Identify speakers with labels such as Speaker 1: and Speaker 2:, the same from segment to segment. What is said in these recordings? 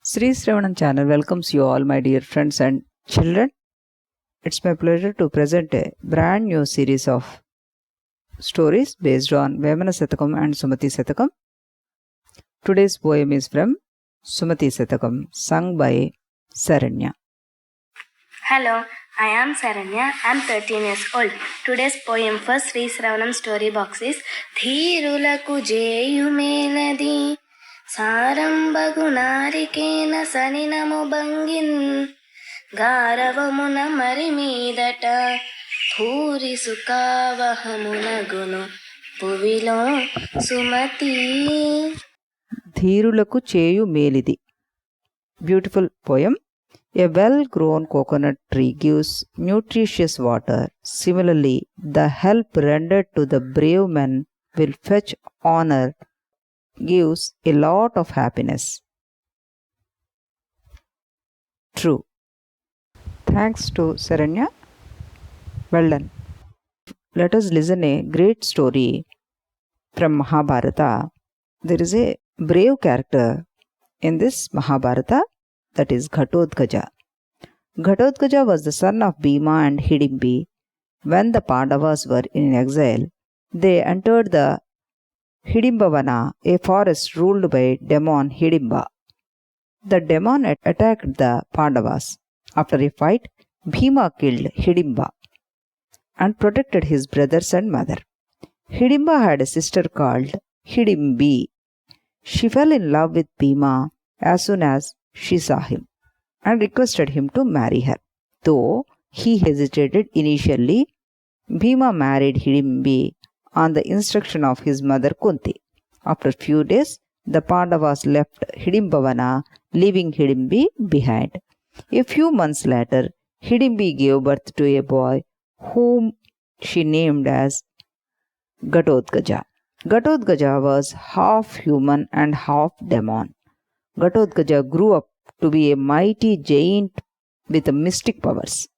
Speaker 1: Sreepada channel welcomes you all, my dear friends and children. It's my pleasure to present a brand new series of stories based on Vemana Satakam and Sumati Satakam. Today's poem is from Sumati Satakam, sung by Saranya.
Speaker 2: Hello, I am Saranya. I am 13 years old. Today's poem for Sreepada story box is dheerulaku jEyu mEladi, saarambagu naarikELa salilamu bhamgin, gaaravamuna mIdaTa, bhu'ri sukhaavahamu nagunu, bhuvilO Sumati.
Speaker 1: dheerulaku jEyu mEladi. Beautiful poem. A well-grown coconut tree gives nutritious water. Similarly, the help rendered to the brave men will fetch honor, gives a lot of happiness. True. Thanks to Saranya. Well done. Let us listen a great story from Mahabharata. There is a brave character in this Mahabharata, that is Ghatotkacha. Ghatotkacha was the son of Bhima and Hidimbi. When the Pandavas were in exile, they entered the Hidimbavana, a forest ruled by demon Hidimba. The demon attacked the Pandavas. After a fight, Bhima killed Hidimba and protected his brothers and mother. Hidimba had a sister called Hidimbi. She fell in love with Bhima as soon as she saw him and requested him to marry her. Though he hesitated initially, Bhima married Hidimbi on the instruction of his mother Kunti. After a few days, the Pandavas left Hidimbavana, leaving Hidimbi behind. A few months later, Hidimbi gave birth to a boy whom she named as Ghatotkacha. Ghatotkacha was half human and half demon. Ghatotkacha grew up to be a mighty giant with mystic powers.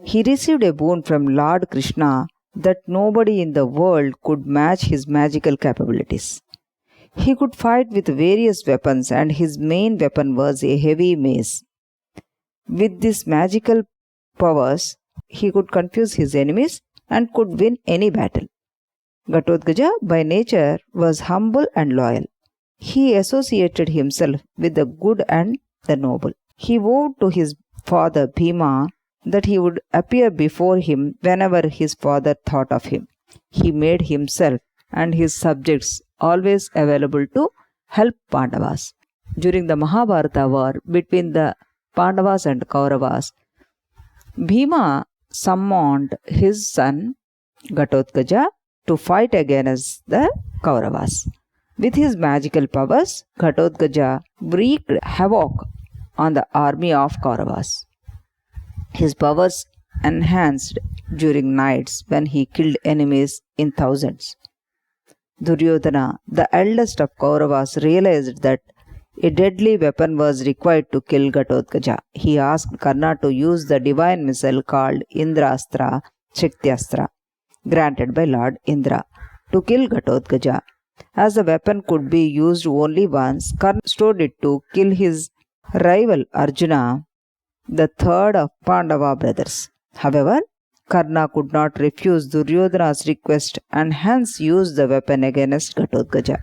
Speaker 1: He received a boon from Lord Krishna that nobody in the world could match his magical capabilities. He could fight with various weapons, and his main weapon was a heavy mace. With these magical powers, he could confuse his enemies and could win any battle. Ghatotkacha by nature was humble and loyal. He associated himself with the good and the noble. He vowed to his father Bhima that he would appear before him whenever his father thought of him. He made himself and his subjects always available to help Pandavas. During the Mahabharata war between the Pandavas and Kauravas, Bhima summoned his son Ghatotkacha to fight against the Kauravas. With his magical powers, Ghatotkacha wreaked havoc on the army of Kauravas. His powers enhanced during nights when he killed enemies in thousands. Duryodhana, the eldest of Kauravas, realized that a deadly weapon was required to kill Ghatotkacha. He asked Karna to use the divine missile called Indrastra Shaktiastra, granted by Lord Indra, to kill Ghatotkacha. As the weapon could be used only once, Karna stored it to kill his rival Arjuna, the third of Pandava brothers. However, Karna could not refuse Duryodhana's request and hence used the weapon against Ghatotkacha.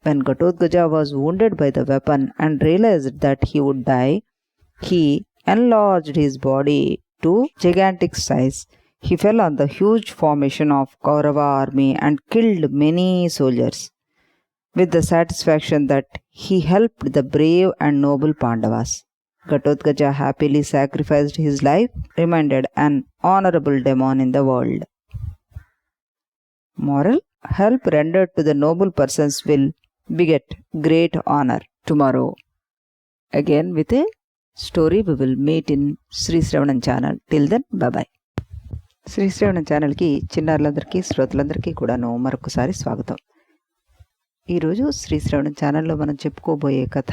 Speaker 1: When Ghatotkacha was wounded by the weapon and realized that he would die, he enlarged his body to gigantic size. He fell on the huge formation of Kaurava army and killed many soldiers, with the satisfaction that he helped the brave and noble Pandavas. Ghatotkacha happily sacrificed his life, remained an honorable demon in the world. Moral: help rendered to the noble persons will beget great honor. Tomorrow, again with a story, we will meet in Sreepada channel. Till then, bye-bye. Sreepada channel కి చిన్నారులందరికీ శ్రోతలందరికీ కూడాను మరొకసారి స్వాగతం. ఈరోజు శ్రీశ్రవణం ఛానల్లో మనం చెప్పుకోబోయే కథ,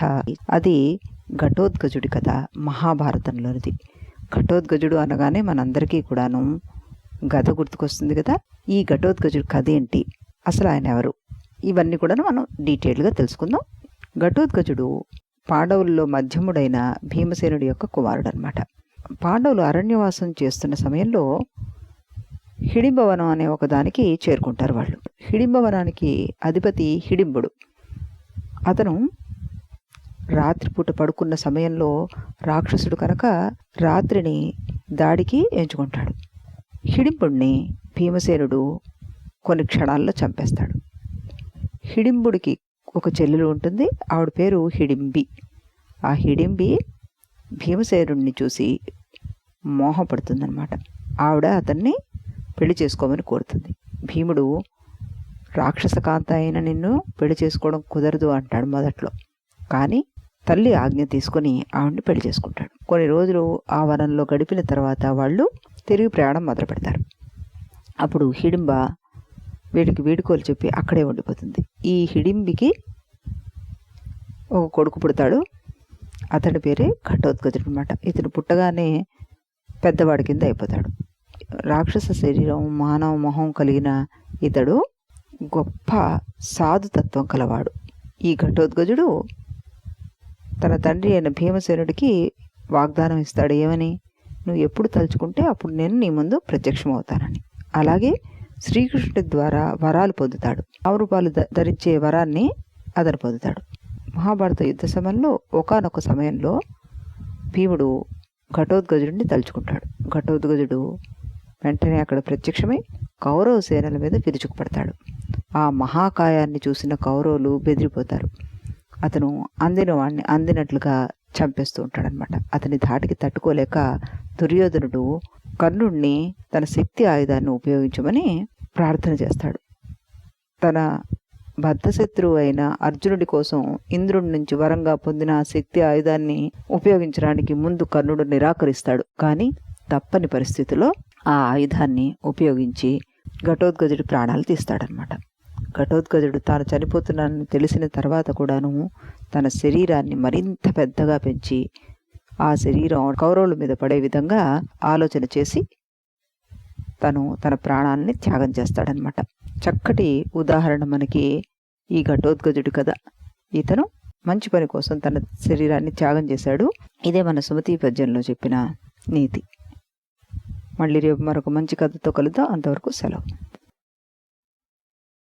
Speaker 1: అది ఘటోత్కచుడి కథ, మహాభారతంలోనిది. ఘటోత్కచుడు అనగానే మనందరికీ కూడాను గద గుర్తుకొస్తుంది కదా. ఈ ఘటోత్కచుడి కథ ఏంటి, అసలు ఆయన ఎవరు, ఇవన్నీ కూడా మనం డీటెయిల్గా తెలుసుకుందాం. ఘటోత్కచుడు పాండవుల్లో మధ్యముడైన భీమసేనుడి యొక్క కుమారుడు అనమాట. పాండవులు అరణ్యవాసం చేస్తున్న సమయంలో హిడింబవనం అనే ఒకదానికి చేరుకుంటారు వాళ్ళు. హిడింబవనానికి అధిపతి హిడింబుడు. అతను రాత్రిపూట పడుకున్న సమయంలో రాక్షసుడు కనుక రాత్రిని దాడికి ఎంచుకుంటాడు. హిడింబుడిని భీమసేనుడు కొన్ని క్షణాల్లో చంపేస్తాడు. హిడింబుడికి ఒక చెల్లెలు ఉంటుంది, ఆవిడ పేరు హిడింబి. ఆ హిడింబి భీమసేనుడిని చూసి మోహపడుతుందన్నమాట. ఆవిడ అతన్ని పెళ్లి చేసుకోమని కోరుతుంది. భీముడు రాక్షసకాంత అయిన నిన్ను పెళ్లి చేసుకోవడం కుదరదు అంటాడు మొదట్లో. కానీ తల్లి ఆజ్ఞ తీసుకొని ఆవిడ్ని పెళ్లి చేసుకుంటాడు. కొన్ని రోజులు ఆ వనంలో గడిపిన తర్వాత వాళ్ళు తిరిగి ప్రయాణం మొదలు పెడతారు. అప్పుడు హిడింబ వీడికి వీడుకోలు చెప్పి అక్కడే ఉండిపోతుంది. ఈ హిడింబికి ఒక కొడుకు పుడతాడు. అతడి పేరే ఘటోత్కచుడు అనమాట. ఇతను పుట్టగానే పెద్దవాడి కింద అయిపోతాడు. రాక్షస శరీరం, మానవ మొహం కలిగిన ఇతడు గొప్ప సాధుతత్వం కలవాడు. ఈ ఘటోత్కచుడు తన తండ్రి అయిన భీమసేనుడికి వాగ్దానం ఇస్తాడు. ఏమని? నువ్వు ఎప్పుడు తలుచుకుంటే అప్పుడు నేను నీ ముందు ప్రత్యక్షమవుతానని. అలాగే శ్రీకృష్ణుడి ద్వారా వరాలు పొందుతాడు. ఆవురూపాలు ధరించే వరాన్ని అతను పొందుతాడు. మహాభారత యుద్ధ సమయంలో ఒకానొక సమయంలో భీముడు ఘటోత్కచుడిని తలుచుకుంటాడు. ఘటోత్కచుడు వెంటనే అక్కడ ప్రత్యక్షమై కౌరవ సేనల మీద విరుచుకుపడతాడు. ఆ మహాకాయాన్ని చూసిన కౌరవులు బెదిరిపోతారు. అతను అందిన వాడిని అందినట్లుగా చంపేస్తూ ఉంటాడనమాట. అతని ధాటికి తట్టుకోలేక దుర్యోధనుడు కర్ణుడిని తన శక్తి ఆయుధాన్ని ఉపయోగించమని ప్రార్థన చేస్తాడు. తన బద్ధశత్రువు అయిన అర్జునుడి కోసం ఇంద్రుడి నుంచి వరంగా పొందిన ఆ శక్తి ఆయుధాన్ని ఉపయోగించడానికి ముందు కర్ణుడు నిరాకరిస్తాడు. కానీ తప్పని పరిస్థితిలో ఆ ఆయుధాన్ని ఉపయోగించి ఘటోత్కచుడి ప్రాణాలు తీస్తాడనమాట. ఘటోత్కచుడు తాను చనిపోతున్నానని తెలిసిన తర్వాత కూడాను తన శరీరాన్ని మరింత పెద్దగా పెంచి ఆ శరీరం కౌరవుల మీద పడే విధంగా ఆలోచన చేసి తన ప్రాణాలని త్యాగం చేస్తాడనమాట. చక్కటి ఉదాహరణ మనకి ఈ ఘటోత్కచుడు కదా. ఇతను మంచి పని కోసం తన శరీరాన్ని త్యాగం చేశాడు. ఇదే మన సుమతి పద్యంలో చెప్పిన నీతి. మళ్ళీ రేపు మరొక మంచి కథతో కలుద్దాం. అంతవరకు సెలవు.